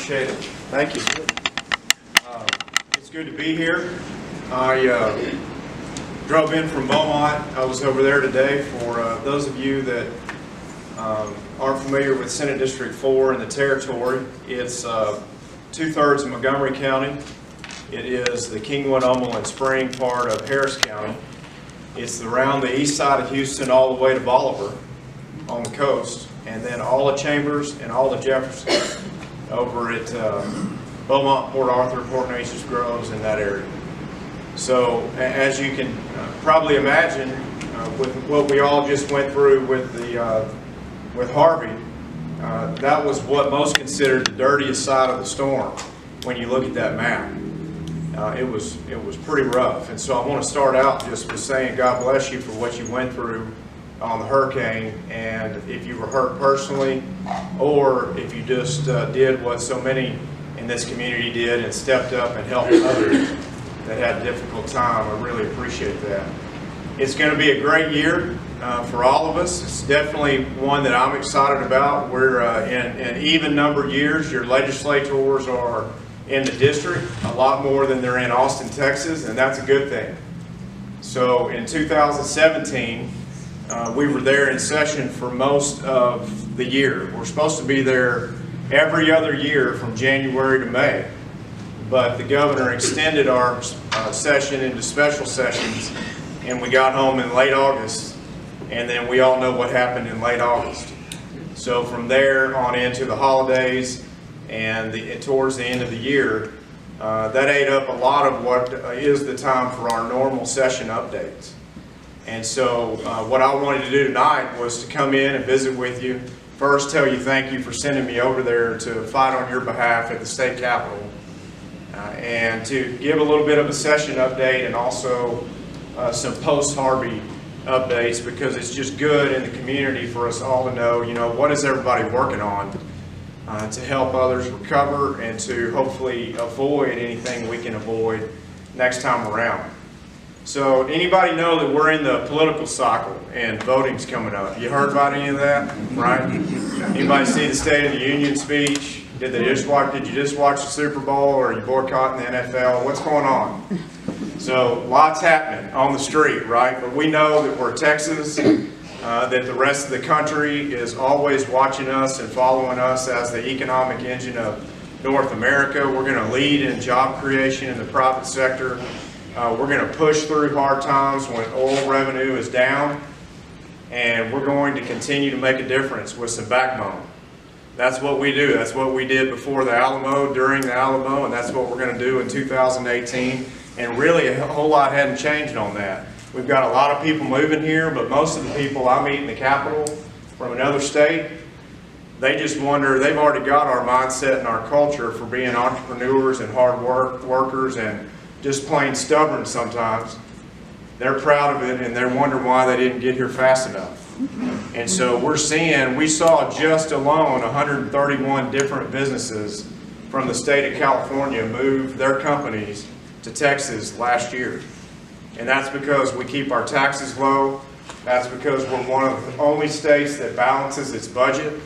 Appreciate it. Thank you. It's good to be here. I drove in from Beaumont. I was over there today. For those of you that are familiar with Senate District 4 and the territory, it's 2/3 of Montgomery County. It is the Kingwood, Humble, and Spring part of Harris County. It's around the east side of Houston all the way to Bolivar on the coast, and then all the Chambers and all the Jefferson over at Beaumont, Port Arthur, Port Neches, Groves, in that area. So as you can probably imagine, with what we all just went through with Harvey, that was what most considered the dirtiest side of the storm when you look at that map. It was pretty rough, and so I want to start out just with saying God bless you for what you went through on the hurricane, and if you were hurt personally, or if you just did what so many in this community did and stepped up and helped others that had a difficult time. I really appreciate that. It's going to be a great year for all of us. It's definitely one that I'm excited about. We're in an even number of years. Your legislators are in the district a lot more than they're in Austin, Texas, and that's a good thing. So in 2017, we were there in session for most of the year. We're supposed to be there every other year from January to May, but the governor extended our session into special sessions, and we got home in late August, and then we all know what happened in late August. So from there on into the holidays and towards the end of the year, that ate up a lot of what is the time for our normal session updates. And so what I wanted to do tonight was to come in and visit with you. First, tell you thank you for sending me over there to fight on your behalf at the state capitol, and to give a little bit of a session update and also some post-Harvey updates, because it's just good in the community for us all to know, what is everybody working on to help others recover and to hopefully avoid anything we can avoid next time around. So anybody know that we're in the political cycle and voting's coming up? You heard about any of that, right? Anybody see the State of the Union speech? Did you just watch the Super Bowl, or are you boycotting the NFL? What's going on? So lots happening on the street, right? But we know that we're Texas, that the rest of the country is always watching us and following us as the economic engine of North America. We're going to lead in job creation in the private sector. We're going to push through hard times when oil revenue is down, and we're going to continue to make a difference with some backbone. That's what we do. That's what we did before the Alamo, during the Alamo, and that's what we're going to do in 2018. And really a whole lot hadn't changed on that. We've got a lot of people moving here, but most of the people I meet in the Capitol from another state, they just wonder, they've already got our mindset and our culture for being entrepreneurs and hard workers and just plain stubborn sometimes. They're proud of it, and they're wondering why they didn't get here fast enough. And so we saw just alone 131 different businesses from the state of California move their companies to Texas last year. And that's because we keep our taxes low. That's because we're one of the only states that balances its budget.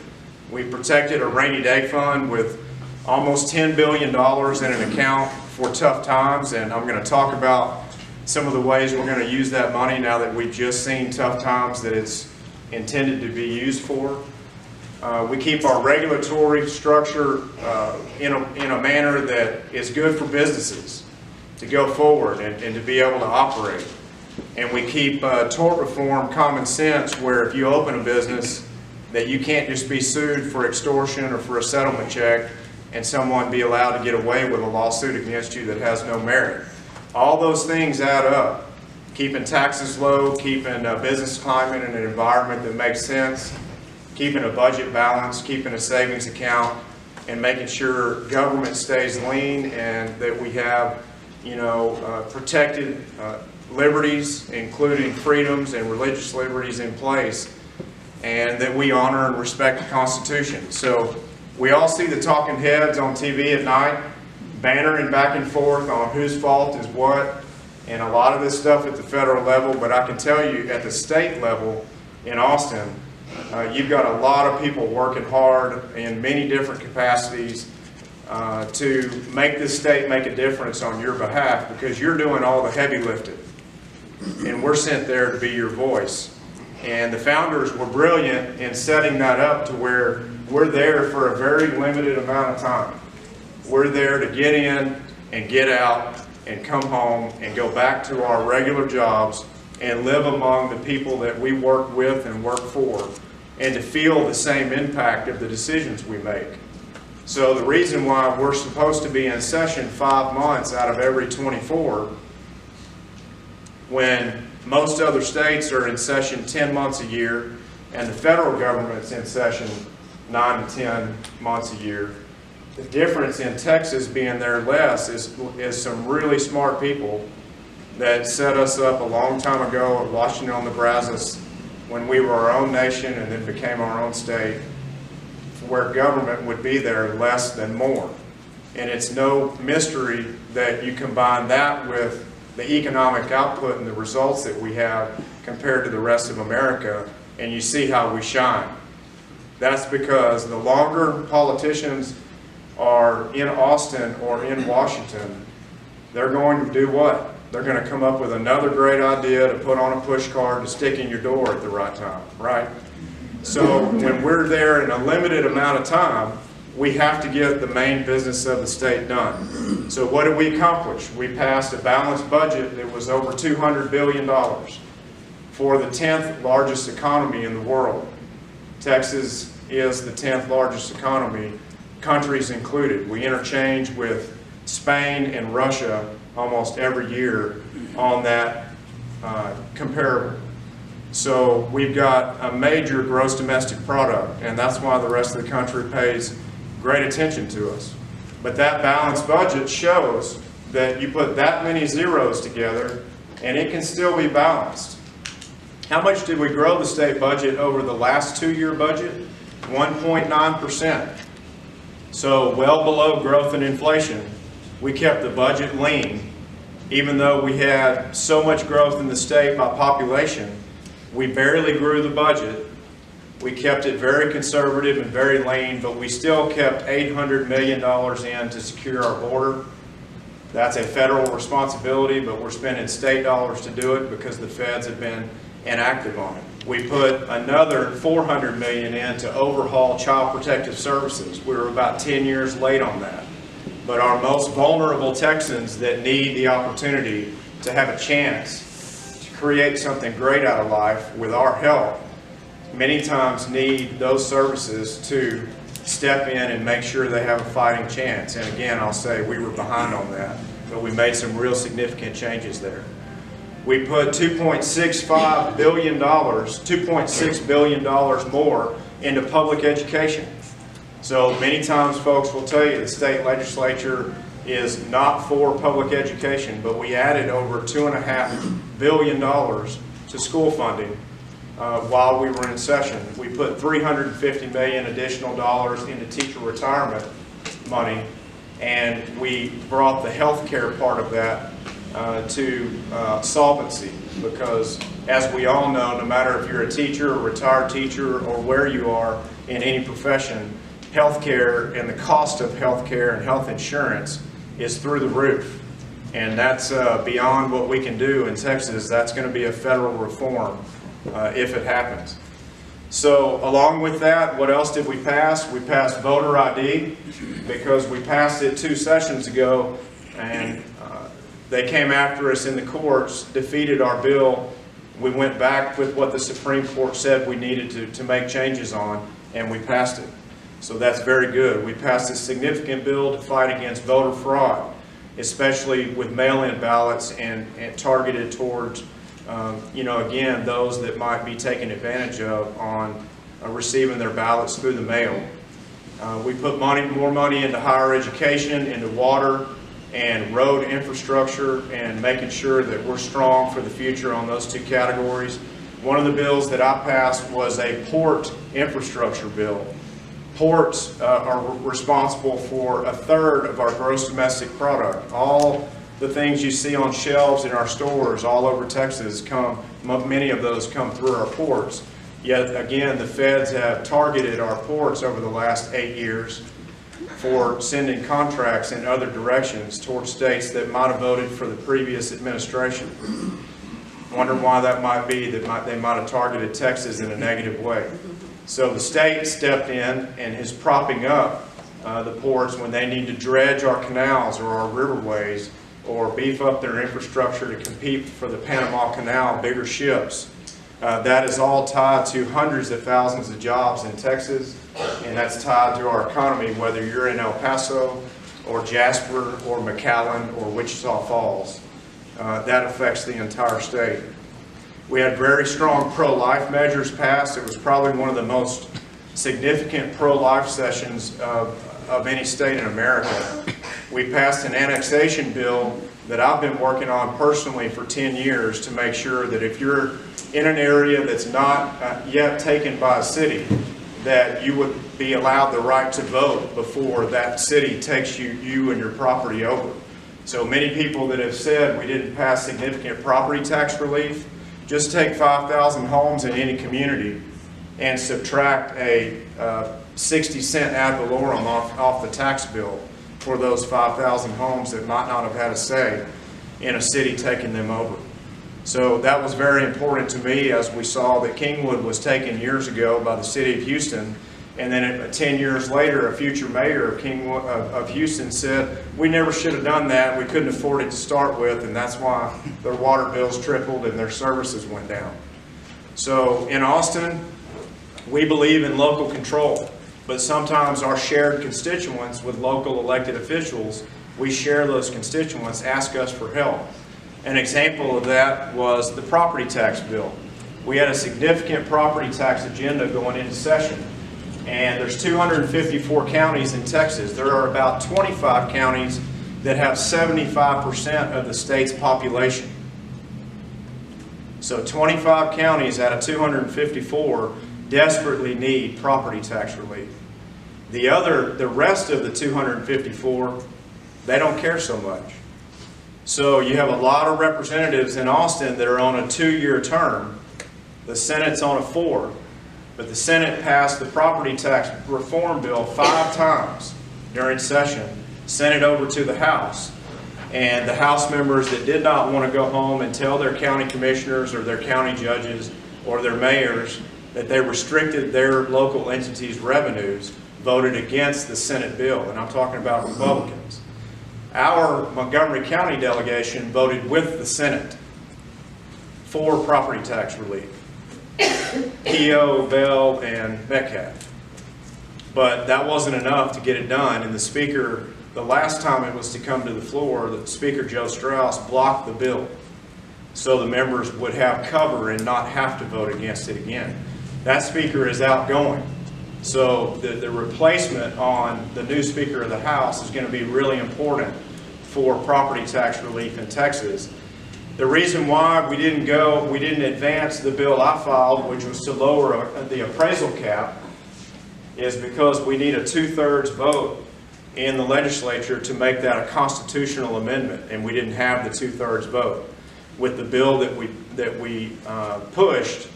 We protected a rainy day fund with almost $10 billion in an account for tough times, and I'm going to talk about some of the ways we're going to use that money now that we've just seen tough times that it's intended to be used for. We keep our regulatory structure in a manner that is good for businesses to go forward and to be able to operate. And we keep tort reform common sense, where if you open a business, that you can't just be sued for extortion or for a settlement check and someone be allowed to get away with a lawsuit against you that has no merit. All those things add up. Keeping taxes low, keeping a business climate and an environment that makes sense, keeping a budget balance, keeping a savings account, and making sure government stays lean and that we have, protected liberties, including freedoms and religious liberties in place, and that we honor and respect the Constitution. So we all see the talking heads on TV at night, bantering back and forth on whose fault is what, and a lot of this stuff at the federal level, but I can tell you at the state level in Austin, you've got a lot of people working hard in many different capacities to make this state make a difference on your behalf, because you're doing all the heavy lifting. And we're sent there to be your voice. And the founders were brilliant in setting that up to where we're there for a very limited amount of time. We're there to get in and get out and come home and go back to our regular jobs and live among the people that we work with and work for, and to feel the same impact of the decisions we make. So the reason why we're supposed to be in session 5 months out of every 24, when most other states are in session 10 months a year, and the federal government's in session 9 to 10 months a year, the difference in Texas being there less is some really smart people that set us up a long time ago at Washington on the Brazos, when we were our own nation and then became our own state, where government would be there less than more. And it's no mystery that you combine that with the economic output and the results that we have compared to the rest of America, and you see how we shine. That's because the longer politicians are in Austin or in Washington, they're going to do what? They're going to come up with another great idea to put on a push card to stick in your door at the right time, right? So when we're there in a limited amount of time, we have to get the main business of the state done. So what did we accomplish? We passed a balanced budget that was over $200 billion for the 10th largest economy in the world. Texas is the 10th largest economy, countries included. We interchange with Spain and Russia almost every year on that comparable. So we've got a major gross domestic product, and that's why the rest of the country pays great attention to us. But that balanced budget shows that you put that many zeros together and it can still be balanced. How much did we grow the state budget over the last 2-year budget? 1.9%. So well below growth and inflation. We kept the budget lean. Even though we had so much growth in the state by population, we barely grew the budget. We kept it very conservative and very lean, but we still kept $800 million in to secure our border. That's a federal responsibility, but we're spending state dollars to do it because the feds have been inactive on it. We put another $400 million in to overhaul Child Protective Services. We were about 10 years late on that. But our most vulnerable Texans that need the opportunity to have a chance to create something great out of life with our help many times need those services to step in and make sure they have a fighting chance. And again, I'll say we were behind on that, but we made some real significant changes there. We put $2.65 billion, $2.6 billion more into public education. So many times folks will tell you the state legislature is not for public education, but we added over $2.5 billion to school funding while we were in session. We put $350 million additional dollars into teacher retirement money, and we brought the health care part of that to solvency, because as we all know, no matter if you're a teacher, a retired teacher, or where you are in any profession, health care and the cost of health care and health insurance is through the roof. And that's beyond what we can do in Texas. That's going to be a federal reform if it happens. So along with that, what else did we pass? We passed voter ID because we passed it 2 sessions ago, and they came after us in the courts, defeated our bill. We went back with what the Supreme Court said we needed to make changes on, and we passed it. So that's very good. We passed a significant bill to fight against voter fraud, especially with mail-in ballots and targeted towards, again, those that might be taken advantage of on receiving their ballots through the mail. We put more money into higher education, into water and road infrastructure, and making sure that we're strong for the future on those 2 categories. One of the bills that I passed was a port infrastructure bill. Ports are responsible for 1/3 of our gross domestic product. All the things you see on shelves in our stores all over Texas many of those come through our ports. Yet again, the feds have targeted our ports over the last 8 years for sending contracts in other directions towards states that might have voted for the previous administration. Wonder why that might be, that they might have targeted Texas in a negative way. So the state stepped in and is propping up the ports when they need to dredge our canals or our riverways or beef up their infrastructure to compete for the Panama Canal, bigger ships. That is all tied to hundreds of thousands of jobs in Texas, and that's tied to our economy, whether you're in El Paso or Jasper or McAllen or Wichita Falls. That affects the entire state. We had very strong pro-life measures passed. It was probably one of the most significant pro-life sessions of any state in America. We passed an annexation bill that I've been working on personally for 10 years to make sure that if you're in an area that's not yet taken by a city, that you would be allowed the right to vote before that city takes you and your property over. So many people that have said we didn't pass significant property tax relief, just take 5,000 homes in any community and subtract a 60-cent ad valorem off the tax bill for those 5,000 homes that might not have had a say in a city taking them over. So that was very important to me, as we saw that Kingwood was taken years ago by the city of Houston, and then 10 years later a future mayor of Houston said we never should have done that, we couldn't afford it to start with, and that's why their water bills tripled and their services went down. So in Austin, we believe in local control, but sometimes our shared constituents with local elected officials, we share those constituents, ask us for help. An example of that was the property tax bill. We had a significant property tax agenda going into session, and there's 254 counties in Texas. There are about 25 counties that have 75% of the state's population. So 25 counties out of 254 desperately need property tax relief. The rest of the 254, they don't care so much. So you have a lot of representatives in Austin that are on a 2-year term. The Senate's on a 4. But the Senate passed the property tax reform bill 5 times during session, sent it over to the House. And the House members that did not want to go home and tell their county commissioners or their county judges or their mayors that they restricted their local entities' revenues voted against the Senate bill. And I'm talking about Republicans. Our Montgomery County delegation voted with the Senate for property tax relief. Keogh, Bell, and Metcalf. But that wasn't enough to get it done, and the Speaker, the last time it was to come to the floor, the Speaker Joe Strauss blocked the bill so the members would have cover and not have to vote against it again. That Speaker is outgoing, so the replacement on the new Speaker of the House is going to be really important for property tax relief in Texas. The reason why we didn't advance the bill I filed, which was to lower the appraisal cap, is because we need a 2/3 vote in the legislature to make that a constitutional amendment, and we didn't have the 2/3 vote. With the bill that we pushed,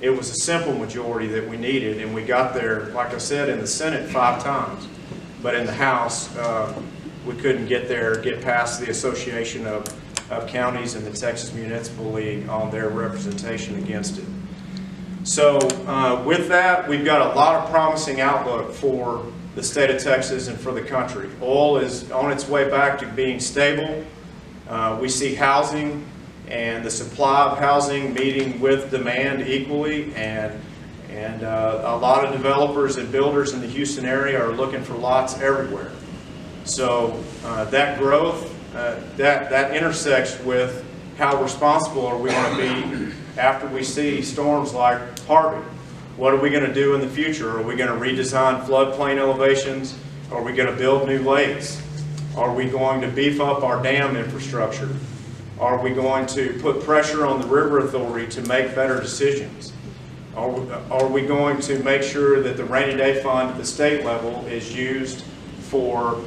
it was a simple majority that we needed, and we got there, like I said, in the Senate 5 times, but in the House we couldn't get past the Association of Counties and the Texas Municipal League on their representation against it. So with that, we've got a lot of promising outlook for the state of Texas and for the country. Oil is on its way back to being stable. We see housing and the supply of housing meeting with demand equally, and a lot of developers and builders in the Houston area are looking for lots everywhere. So that growth, that intersects with how responsible are we going to be after we see storms like Harvey. What are we going to do in the future? Are we going to redesign floodplain elevations? Are we going to build new lakes? Are we going to beef up our dam infrastructure? Are we going to put pressure on the river authority to make better decisions? Are we going to make sure that the rainy day fund at the state level is used for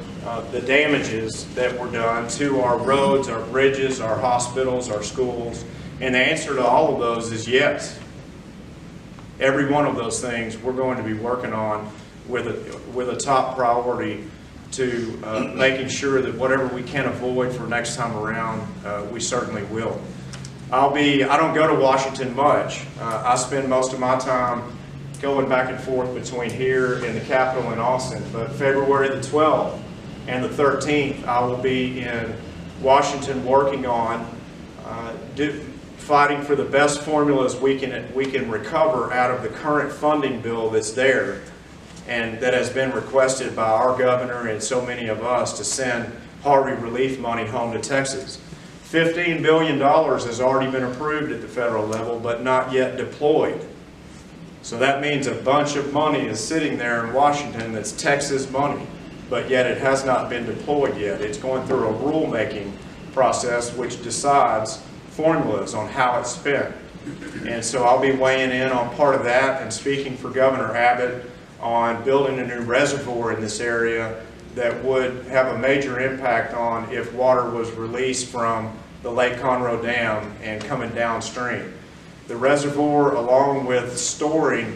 the damages that were done to our roads, our bridges, our hospitals, our schools? And the answer to all of those is yes. Every one of those things we're going to be working on with a top priority to making sure that whatever we can avoid for next time around, we certainly will. I don't go to Washington much. I spend most of my time going back and forth between here and the Capitol in Austin, but February the 12th and the 13th, I will be in Washington working on fighting for the best formulas we can recover out of the current funding bill that's there and that has been requested by our governor and so many of us to send Harvey relief money home to Texas. $15 billion has already been approved at the federal level, but not yet deployed. So that means a bunch of money is sitting there in Washington that's Texas money, but yet it has not been deployed yet. It's going through a rulemaking process which decides formulas on how it's spent. And so I'll be weighing in on part of that and speaking for Governor Abbott on building a new reservoir in this area that would have a major impact on if water was released from the Lake Conroe Dam and coming downstream. The reservoir, along with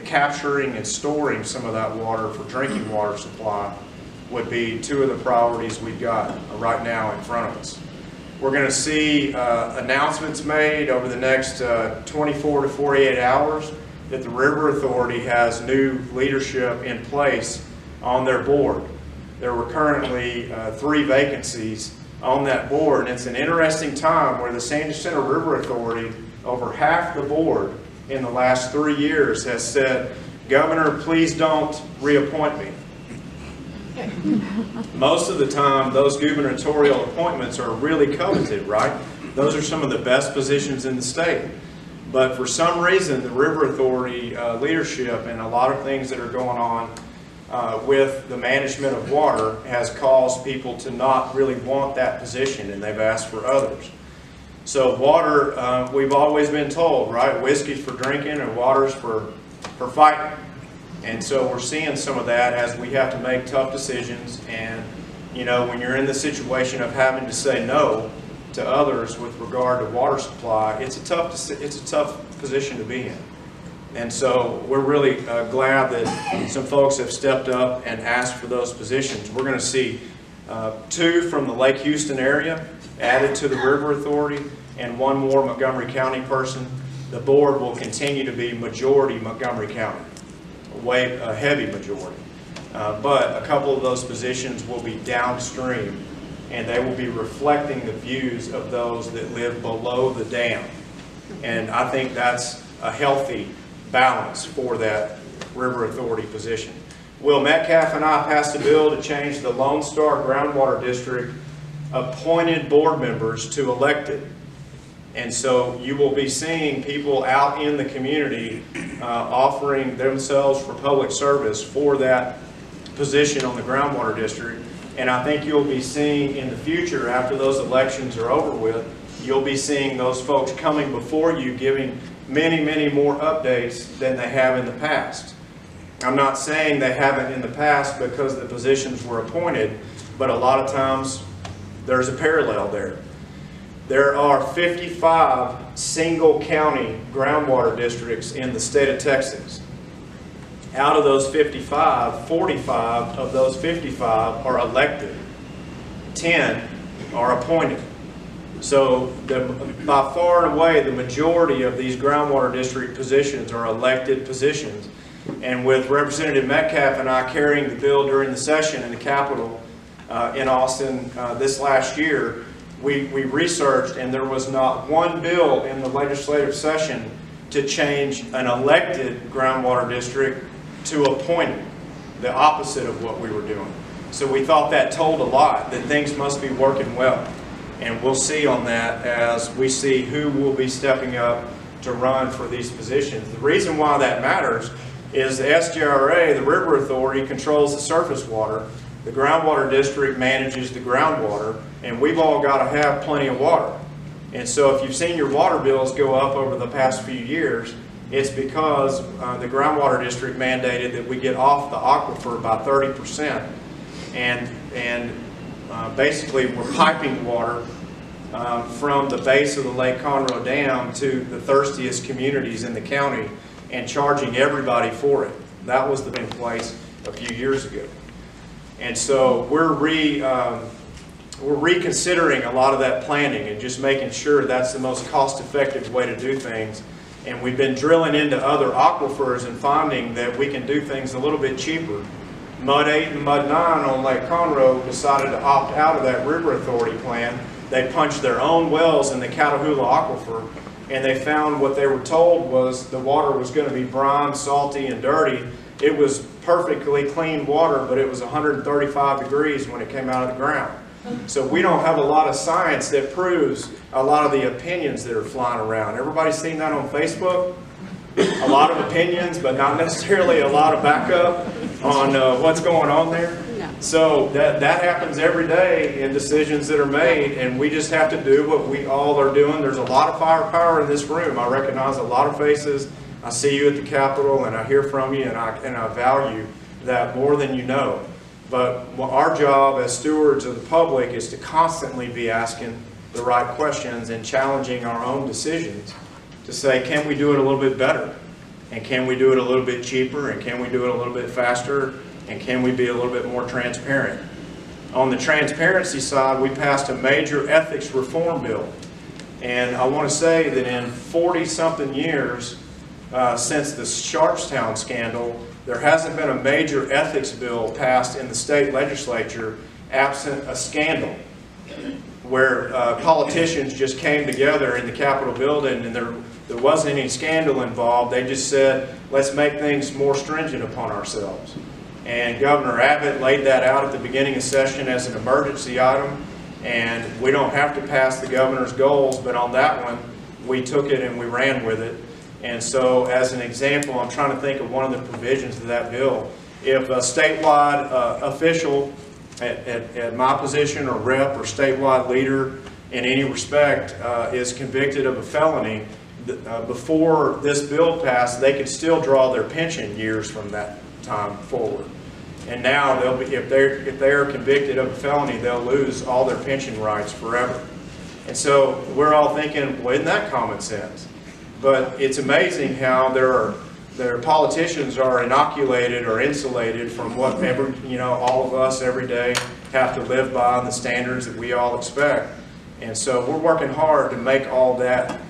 capturing and storing some of that water for drinking water supply, would be two of the priorities we've got right now in front of us. We're going to see announcements made over the next 24 to 48 hours that the River Authority has new leadership in place on their board. There were currently 3 vacancies on that board, and it's an interesting time where the San Jacinto River Authority, over half the board in the last 3 years, has said, "Governor, please don't reappoint me." Most of the time, those gubernatorial appointments are really coveted, right? Those are some of the best positions in the state. But for some reason, the River Authority leadership and a lot of things that are going on with the management of water has caused people to not really want that position, and they've asked for others. So water, we've always been told, right? Whiskey's for drinking and water's for fighting. And so we're seeing some of that as we have to make tough decisions. And, you know, when you're in the situation of having to say no to others with regard to water supply, it's a tough position to be in. And so we're really glad that some folks have stepped up and asked for those positions. We're going to see 2 from the Lake Houston area added to the River Authority and 1 more Montgomery County person. The board will continue to be majority Montgomery County, a heavy majority. But a couple of those positions will be downstream, and they will be reflecting the views of those that live below the dam. And I think that's a healthy balance for that River Authority position. Will Metcalf and I passed a bill to change the Lone Star Groundwater District appointed board members to elected. And so you will be seeing people out in the community offering themselves for public service for that position on the groundwater district. And I think you'll be seeing in the future, after those elections are over with, you'll be seeing those folks coming before you giving many, many more updates than they have in the past. I'm not saying they haven't in the past because the positions were appointed, but a lot of times there's a parallel there. There are 55 single county groundwater districts in the state of Texas. Out of those 55, 45 of those 55 are elected. 10 are appointed. So by far and away, the majority of these groundwater district positions are elected positions. And with Representative Metcalf and I carrying the bill during the session in the Capitol in Austin this last year, we researched, and there was not one bill in the legislative session to change an elected groundwater district to appointed, the opposite of what we were doing. So we thought that told a lot, that things must be working well. And we'll see on that as we see who will be stepping up to run for these positions. The reason why that matters is the SGRA, the River Authority, controls the surface water. The groundwater district manages the groundwater, and we've all got to have plenty of water. And so if you've seen your water bills go up over the past few years, it's because the groundwater district mandated that we get off the aquifer by 30%. And basically we're piping water from the base of the Lake Conroe Dam to the thirstiest communities in the county and charging everybody for it. That was in place a few years ago. And so we're reconsidering a lot of that planning and just making sure that's the most cost-effective way to do things. And we've been drilling into other aquifers and finding that we can do things a little bit cheaper. Mud 8 and Mud 9 on Lake Conroe decided to opt out of that River Authority plan. They punched their own wells in the Catahoula Aquifer, and they found what they were told was the water was going to be brine, salty, and dirty. It was perfectly clean water, but it was 135 degrees when it came out of the ground. So we don't have a lot of science that proves a lot of the opinions that are flying around. Everybody's seen that on Facebook? A lot of opinions, but not necessarily a lot of backup on what's going on there. So that happens every day in decisions that are made, and we just have to do what we all are doing. There's a lot of firepower in this room. I recognize a lot of faces. I see you at the Capitol, and I hear from you, and I value that more than you know. But our job as stewards of the public is to constantly be asking the right questions and challenging our own decisions to say, can we do it a little bit better? And can we do it a little bit cheaper? And can we do it a little bit faster? And can we be a little bit more transparent? On the transparency side, we passed a major ethics reform bill. And I want to say that in 40-something years since the Sharpstown scandal, there hasn't been a major ethics bill passed in the state legislature absent a scandal, where politicians just came together in the Capitol building and there wasn't any scandal involved. They just said, let's make things more stringent upon ourselves. And Governor Abbott laid that out at the beginning of session as an emergency item, and we don't have to pass the governor's goals, but on that one, we took it and we ran with it. And so, as an example, I'm trying to think of one of the provisions of that bill. If a statewide official at my position, or rep, or statewide leader in any respect is convicted of a felony, before this bill passed, they could still draw their pension years from that time forward. And now they'll be, if they're convicted of a felony, they'll lose all their pension rights forever. And so we're all thinking, well, isn't that common sense? But it's amazing how their politicians are inoculated or insulated from what all of us every day have to live by, and the standards that we all expect. And so we're working hard to make all that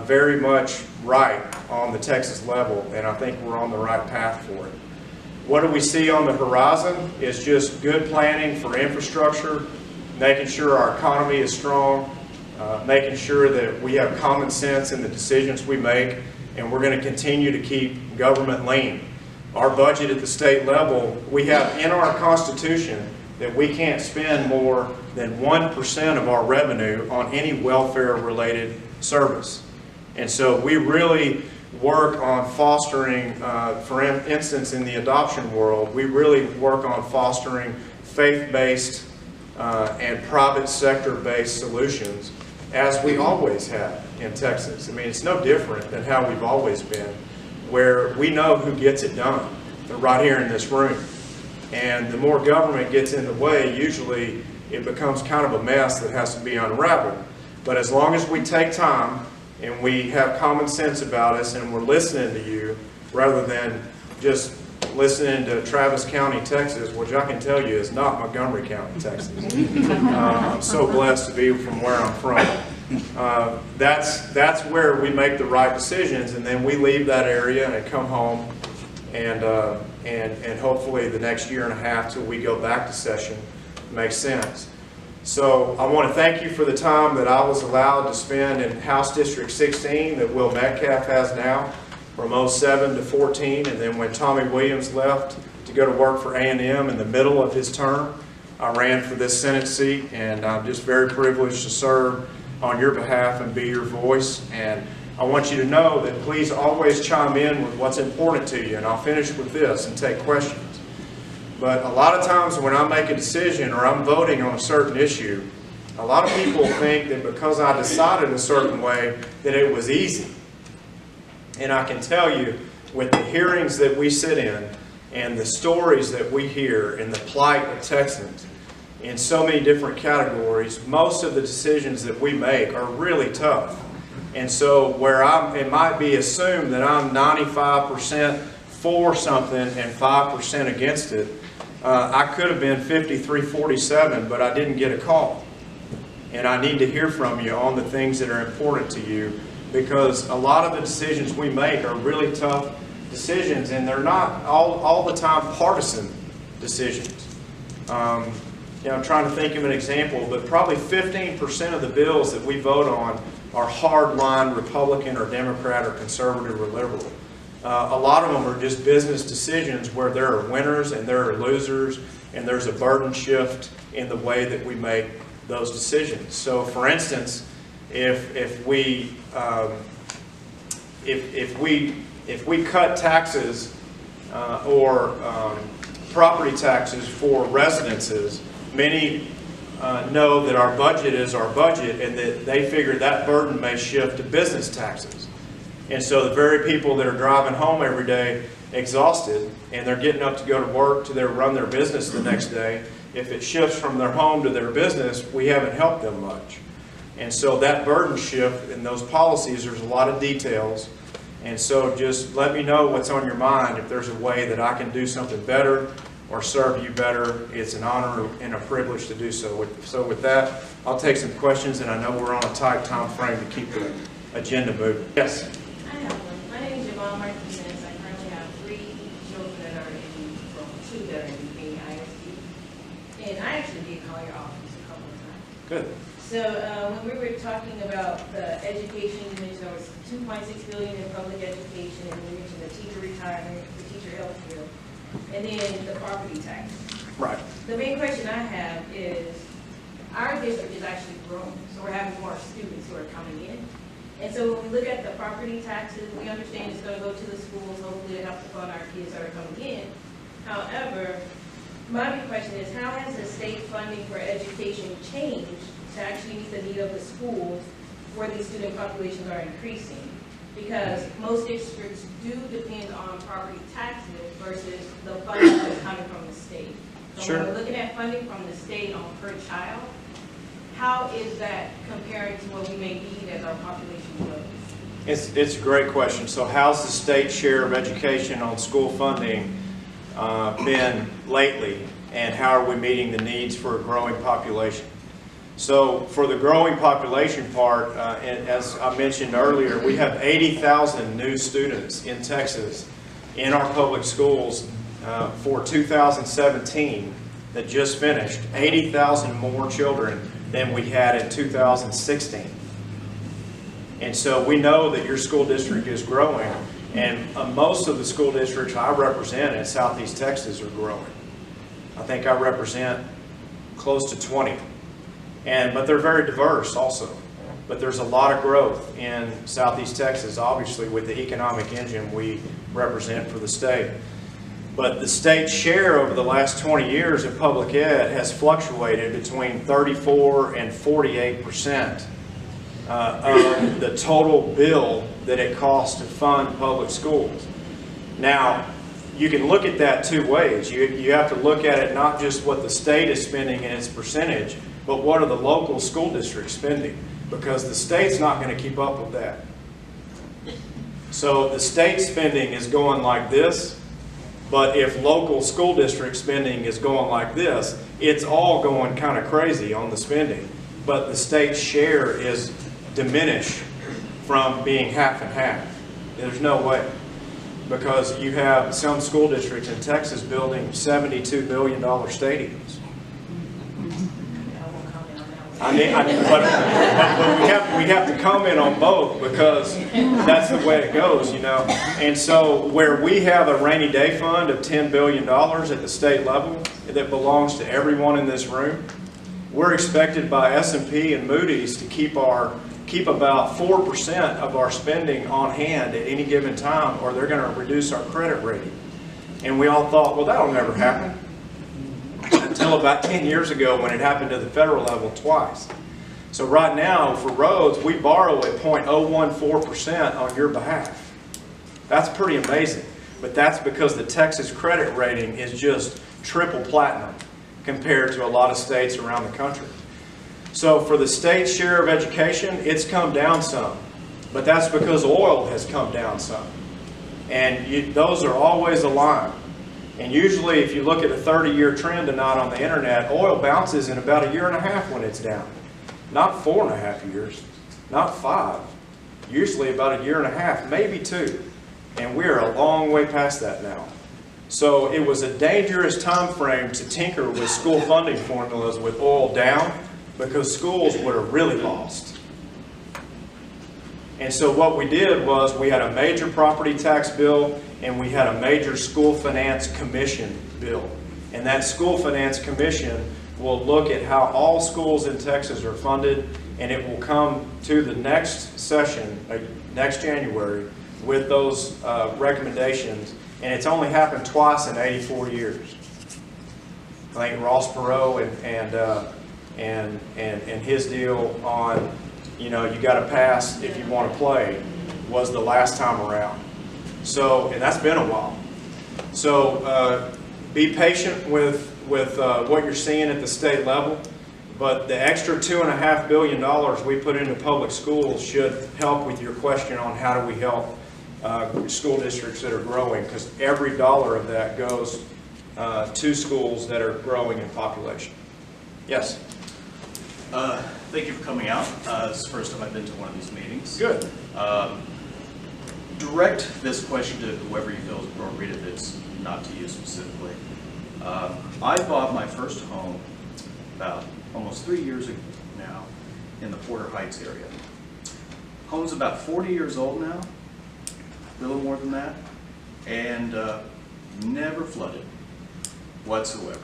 very much right on the Texas level, and I think we're on the right path for it. What do we see on the horizon is just good planning for infrastructure, making sure our economy is strong, making sure that we have common sense in the decisions we make, and we're going to continue to keep government lean. Our budget at the state level, we have in our Constitution that we can't spend more than 1% of our revenue on any welfare-related service. And so we really work on fostering, for instance, in the adoption world, we really work on fostering faith-based and private sector-based solutions, as we always have in Texas. I mean, it's no different than how we've always been, where we know who gets it done. They're right here in this room. And the more government gets in the way, usually it becomes kind of a mess that has to be unraveled. But as long as we take time and we have common sense about us and we're listening to you, rather than just listening to Travis County, Texas, which I can tell you is not Montgomery County, Texas. I'm so blessed to be from where I'm from. That's where we make the right decisions, and then we leave that area and come home, and hopefully the next year and a half till we go back to session makes sense. So I want to thank you for the time that I was allowed to spend in House District 16 that Will Metcalf has now, from 07 to 14, and then when Tommy Williams left to go to work for A&M in the middle of his term, I ran for this Senate seat, and I'm just very privileged to serve on your behalf and be your voice. And I want you to know that please always chime in with what's important to you, and I'll finish with this and take questions. But a lot of times when I make a decision or I'm voting on a certain issue, a lot of people think that because I decided a certain way that it was easy. And I can tell you, with the hearings that we sit in and the stories that we hear and the plight of Texans in so many different categories, most of the decisions that we make are really tough. And so where it might be assumed that I'm 95% for something and 5% against it, I could have been 5347, but I didn't get a call. And I need to hear from you on the things that are important to you, because a lot of the decisions we make are really tough decisions, and they're not all the time partisan decisions. I'm trying to think of an example, but probably 15% of the bills that we vote on are hardline Republican or Democrat or conservative or liberal. A lot of them are just business decisions where there are winners and there are losers, and there's a burden shift in the way that we make those decisions. So, for instance, if we cut taxes or property taxes for residences, many know that our budget is our budget, and that they figure that burden may shift to business taxes. And so the very people that are driving home every day exhausted, and they're getting up to go to work to run their business the next day, if it shifts from their home to their business, we haven't helped them much. And so that burden shift in those policies, there's a lot of details. And so just let me know what's on your mind. If there's a way that I can do something better or serve you better, it's an honor and a privilege to do so. So with that, I'll take some questions, and I know we're on a tight time frame to keep the agenda moving. Yes? I have one. My name is Javon Martinez. I currently have 3 children that are well, 2 that are in Caney ISD. And I actually did call your office a couple of times. Good. So when we were talking about the education, you mentioned there was $2.6 billion in public education, and you mentioned the teacher retirement, the teacher health care, and then the property tax. Right. The main question I have is, our district is actually growing, so we're having more students who are coming in. And so when we look at the property taxes, we understand it's going to go to the schools, hopefully it helps to fund our kids that are coming in. However, my big question is, how has the state funding for education changed to actually meet the need of the schools where these student populations are increasing? Because most districts do depend on property taxes versus the funding that's coming from the state. So Sure. when we're looking at funding from the state on per child, how is that comparing to what we may need as our population grows? It's a great question. So how's the state share of education on school funding been lately, and how are we meeting the needs for a growing population? So for the growing population part, as I mentioned earlier, we have 80,000 new students in Texas in our public schools for 2017 that just finished. 80,000 more children than we had in 2016. And so we know that your school district is growing, and most of the school districts I represent in Southeast Texas are growing. I think I represent close to 20. But they're very diverse also. But there's a lot of growth in Southeast Texas, obviously, with the economic engine we represent for the state. But the state's share over the last 20 years in public ed has fluctuated between 34 and 48% of the total bill that it costs to fund public schools. Now, you can look at that 2 ways. You have to look at it not just what the state is spending in its percentage, but what are the local school districts spending? Because the state's not going to keep up with that. So the state spending is going like this, but if local school district spending is going like this, it's all going kind of crazy on the spending. But the state's share is diminished from being half and half. There's no way. Because you have some school districts in Texas building $72 billion stadiums. But we have to comment on both, because that's the way it goes, you know. And so where we have a rainy day fund of $10 billion at the state level that belongs to everyone in this room, we're expected by S&P and Moody's to keep about 4% of our spending on hand at any given time, or they're going to reduce our credit rating. And we all thought, well, that'll never happen. Until about 10 years ago, when it happened to the federal level twice. So right now, for roads, we borrow at 0.014% on your behalf. That's pretty amazing. But that's because the Texas credit rating is just triple platinum compared to a lot of states around the country. So for the state's share of education, it's come down some. But that's because oil has come down some. And those are always aligned. And usually if you look at a 30-year trend tonight on the internet, oil bounces in about 1.5 years when it's down. Not 4.5 years, not 5. Usually about 1.5 years, maybe 2. And we're a long way past that now. So it was a dangerous time frame to tinker with school funding formulas with oil down, because schools would have really lost. And so what we did was we had a major property tax bill and we had a major school finance commission bill. And that school finance commission will look at how all schools in Texas are funded, and it will come to the next session, next January, with those recommendations. And it's only happened twice in 84 years. I think Ross Perot and his deal on, you know, you got to pass if you want to play, was the last time around. So, and that's been a while. So be patient with what you're seeing at the state level, but the extra $2.5 billion we put into public schools should help with your question on how do we help school districts that are growing, because every dollar of that goes to schools that are growing in population. Yes? Thank you for coming out. This is the first time I've been to one of these meetings. Good. Direct this question to whoever you feel is appropriate if it's not to you specifically. I bought my first home about almost 3 years ago now in the Porter Heights area. Home's about 40 years old now, a little more than that, and never flooded whatsoever.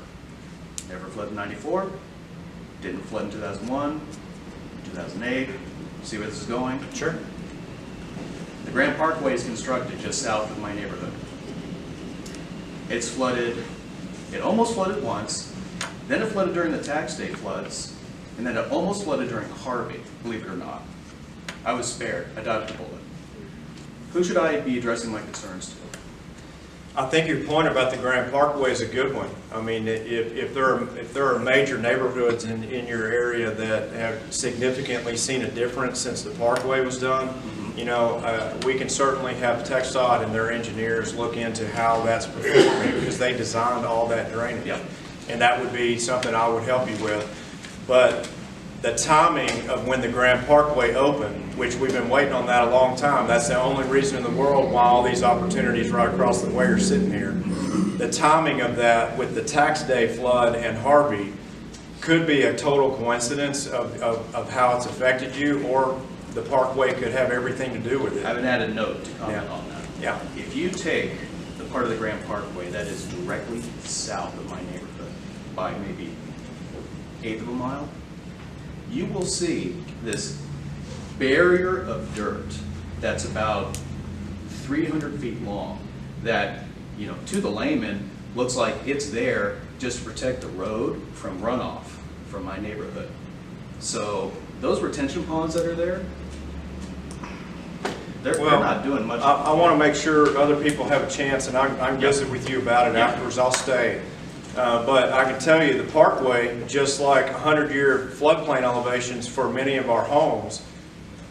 Never flooded in '94, didn't flood in 2001, 2008. See where this is going? Sure. The Grand Parkway is constructed just south of my neighborhood. It's flooded, it almost flooded once, then it flooded during the tax day floods, and then it almost flooded during Harvey, believe it or not. I was spared, I dodged a bullet. Who should I be addressing my concerns to? I think your point about the Grand Parkway is a good one. I mean, if there are major neighborhoods in your area that have significantly seen a difference since the Parkway was done, you know, we can certainly have TxDOT and their engineers look into how that's performing, because they designed all that drainage. Yep. And that would be something I would help you with. But the timing of when the Grand Parkway opened, which we've been waiting on that a long time, that's the only reason in the world why all these opportunities right across the way are sitting here. The timing of that with the tax day flood and Harvey could be a total coincidence of how it's affected you, or the Parkway could have everything to do with it. I haven't had a note to comment on that. Yeah. If you take the part of the Grand Parkway that is directly south of my neighborhood by maybe 1/8 of a mile, you will see this barrier of dirt that's about 300 feet long that, you know, to the layman looks like it's there just to protect the road from runoff from my neighborhood. So those retention ponds that are there, they're not doing much. I want to make sure other people have a chance, and I can visit with you about it afterwards. I'll stay. But I can tell you the Parkway, just like 100-year floodplain elevations for many of our homes,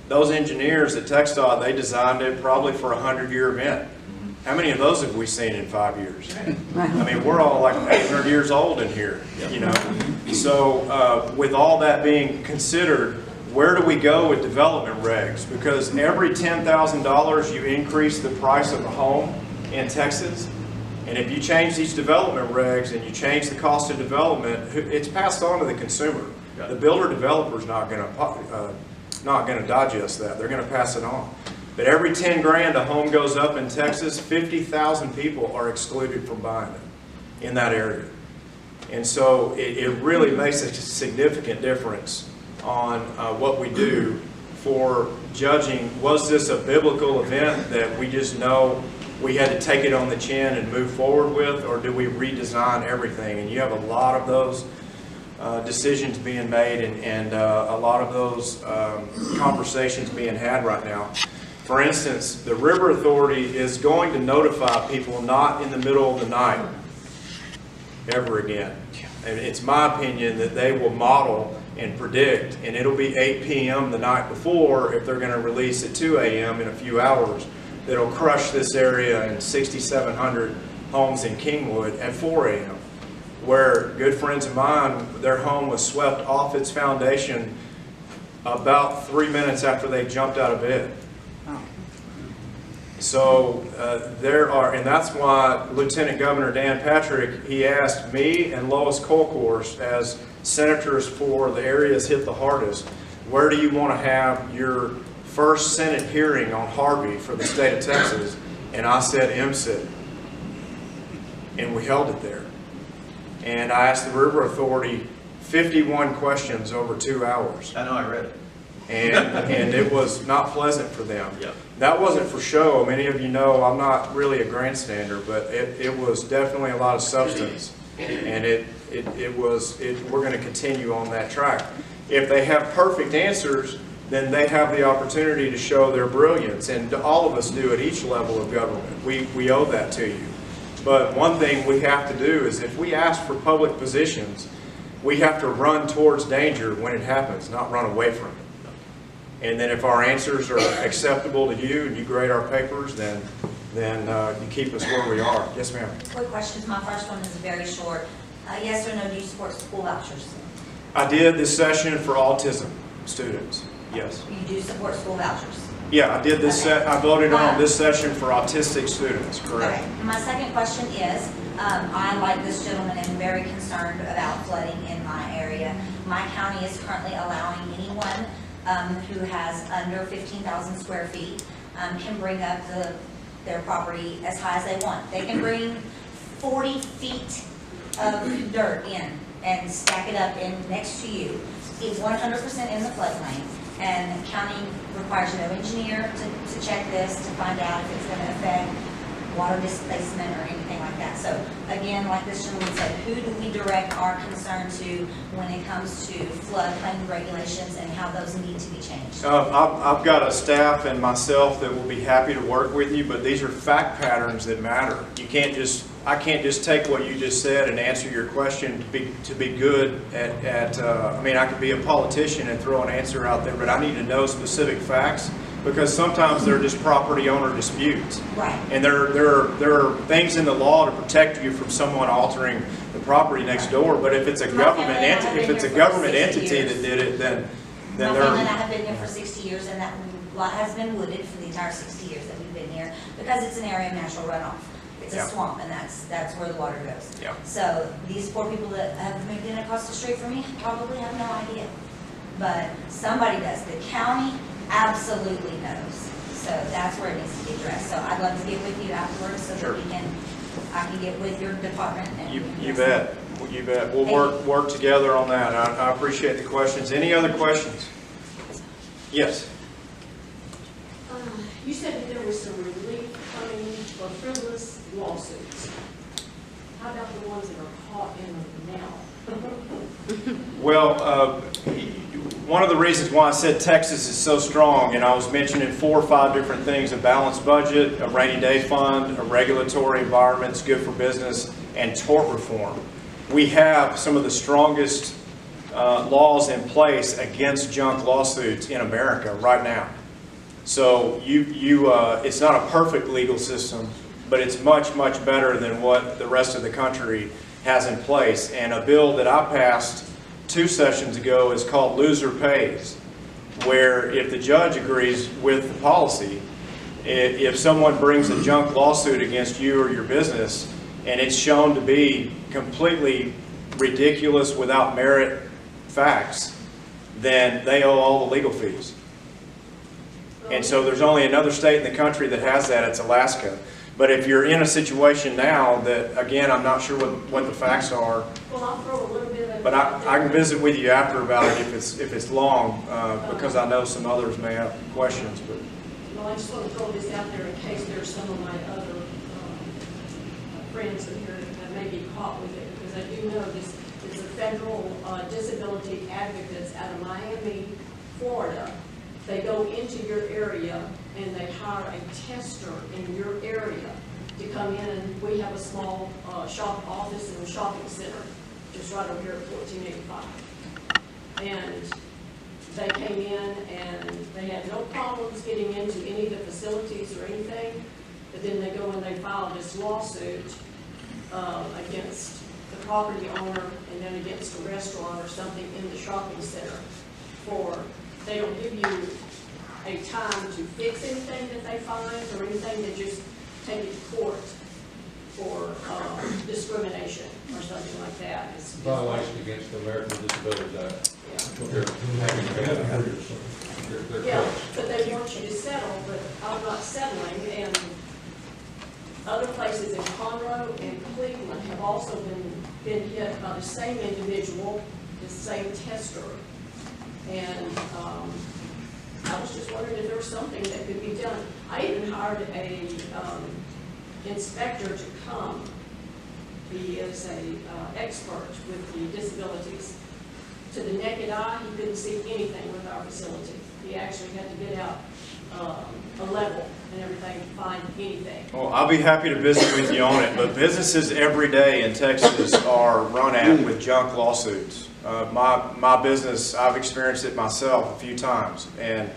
those engineers at TxDOT, they designed it probably for a 100-year event. How many of those have we seen in 5 years? I mean, we're all like 800 years old in here, you know. So with all that being considered, where do we go with development regs? Because every $10,000 you increase the price of a home in Texas, and if you change these development regs and you change the cost of development, it's passed on to the consumer. The builder developer's not going to digest that. They're going to pass it on. But every 10 grand a home goes up in Texas, 50,000 people are excluded from buying it in that area. And so it really makes a significant difference on what we do for judging, was this a biblical event that we just know we had to take it on the chin and move forward with, or do we redesign everything? And you have a lot of those decisions being made, and a lot of those conversations being had right now. For instance, the River Authority is going to notify people not in the middle of the night ever again. And it's my opinion that they will model and predict, and it'll be 8 p.m. the night before if they're going to release at 2 a.m. in a few hours, that'll crush this area and 6,700 homes in Kingwood at 4 a.m., where good friends of mine, their home was swept off its foundation about 3 minutes after they jumped out of bed. So and that's why Lieutenant Governor Dan Patrick, he asked me and Lois Colcourse as senators for the areas hit the hardest, where do you want to have your first Senate hearing on Harvey for the state of Texas? And I said MSIT. And we held it there. And I asked the River Authority 51 questions over 2 hours. I know, I read it. And it was not pleasant for them. Yep. That wasn't for show. Many of you know I'm not really a grandstander, but it was definitely a lot of substance. And we're going to continue on that track. If they have perfect answers, then they have the opportunity to show their brilliance. And all of us do at each level of government. We owe that to you. But one thing we have to do is if we ask for public positions, we have to run towards danger when it happens, not run away from it. And then if our answers are acceptable to you and you grade our papers, then you keep us where we are. Yes, ma'am. Quick questions. My first one is very short. Yes or no, do you support school vouchers? I did this session for autism students. Yes. You do support school vouchers? Yeah, I did this. Okay. I voted on this session for autistic students. Correct. Okay. My second question is, I, like this gentleman, am very concerned about flooding in my area. My county is currently allowing anyone who has under 15,000 square feet can bring up their property as high as they want. They can bring 40 feet of dirt in and stack it up in next to you. It's 100% in the floodplain, and county requires no engineer to check this to find out if it's going to affect water displacement or anything like that. So again, like this gentleman said, who do we direct our concern to when it comes to floodplain regulations and how those need to be changed? I've got a staff and myself that will be happy to work with you, but these are fact patterns that matter. I can't just take what you just said and answer your question to be good at I mean, I could be a politician and throw an answer out there, but I need to know specific facts, because sometimes they're just property owner disputes. Right. And there are things in the law to protect you from someone altering the property next door. But if it's a government entity, that did it, then my family and I have been here for 60 years, and that lot has been wooded for the entire 60 years that we've been here, because it's an area of natural runoff. It's a swamp, and that's where the water goes. Yeah. So these poor people that have moved in across the street from me probably have no idea. But somebody does. The county absolutely knows. So that's where it needs to be addressed. So I'd love to get with you afterwards so Sure. that I can get with your department. And You bet. You bet. We'll work together on that. I appreciate the questions. Any other questions? Yes. You said that there was some relief coming for frivolous lawsuits. How about the ones that are caught in them now? Well, one of the reasons why I said Texas is so strong, and I was mentioning 4 or 5 different things: a balanced budget, a rainy day fund, a regulatory environment that's good for business, and tort reform. We have some of the strongest laws in place against junk lawsuits in America right now. So it's not a perfect legal system, but it's much, much better than what the rest of the country has in place. And a bill that I passed 2 sessions ago is called Loser Pays, where if the judge agrees with the policy, if someone brings a junk lawsuit against you or your business and it's shown to be completely ridiculous without merit facts, then they owe all the legal fees. And so there's only another state in the country that has that. It's Alaska. But if you're in a situation now that, again, I'm not sure what the facts are, Well, I'll throw a little bit of it. but I can visit with you after about it if it's long, because I know some others may have questions. But Well, I just want to throw this out there in case there's some of my other friends in here that may be caught with it, because I do know this is a federal disability advocates out of Miami, Florida. They go into your area and they hire a tester in your area to come in, and we have a small shop office and a shopping center just right over here at 1485. And they came in and they had no problems getting into any of the facilities or anything, but then they go and they file this lawsuit, against the property owner and then against a restaurant or something in the shopping center they don't give you a time to fix anything that they find or anything, they just take it to court for discrimination or something like that. It's Violation against the American Disabilities Act. Yeah. They're Yeah, close. but they want you to settle, but I'm not settling, and other places in Conroe and Cleveland have also been hit by the same individual, the same tester. And I was just wondering if there was something that could be done. I even hired a inspector to come. He is a expert with the disabilities. To the naked eye, he couldn't see anything with our facility. He actually had to get out a level and everything to find anything. Well, I'll be happy to visit with you on it, but businesses every day in Texas are run at with junk lawsuits. My business, I've experienced it myself a few times, and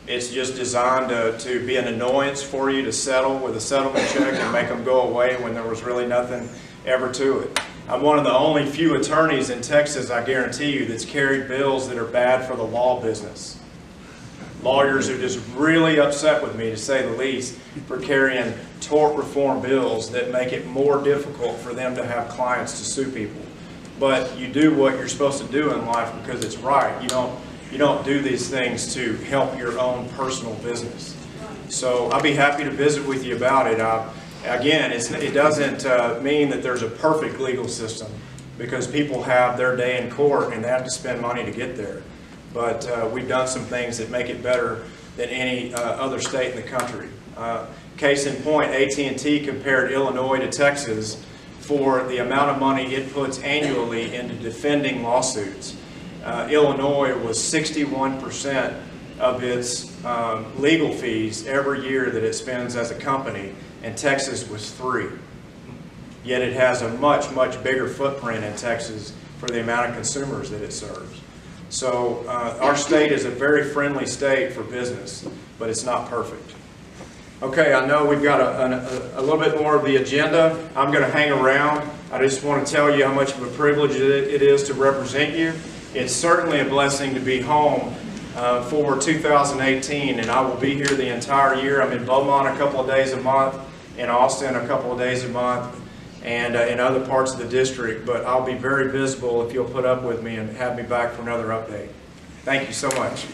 it's just designed to be an annoyance for you to settle with a settlement check and make them go away when there was really nothing ever to it. I'm one of the only few attorneys in Texas, I guarantee you, that's carried bills that are bad for the law business. Lawyers are just really upset with me, to say the least, for carrying tort reform bills that make it more difficult for them to have clients to sue people. But you do what you're supposed to do in life because it's right. You don't do these things to help your own personal business. So I'll be happy to visit with you about it. Again, it doesn't mean that there's a perfect legal system, because people have their day in court and they have to spend money to get there. But we've done some things that make it better than any other state in the country. Case in point, AT&T compared Illinois to Texas for the amount of money it puts annually into defending lawsuits. Illinois was 61% of its legal fees every year that it spends as a company, and Texas was 3%. Yet it has a much, much bigger footprint in Texas for the amount of consumers that it serves. So our state is a very friendly state for business, but it's not perfect. Okay, I know we've got a little bit more of the agenda. I'm going to hang around. I just want to tell you how much of a privilege it is to represent you. It's certainly a blessing to be home for 2018, and I will be here the entire year. I'm in Beaumont a couple of days a month, in Austin a couple of days a month, and in other parts of the district, but I'll be very visible if you'll put up with me and have me back for another update. Thank you so much.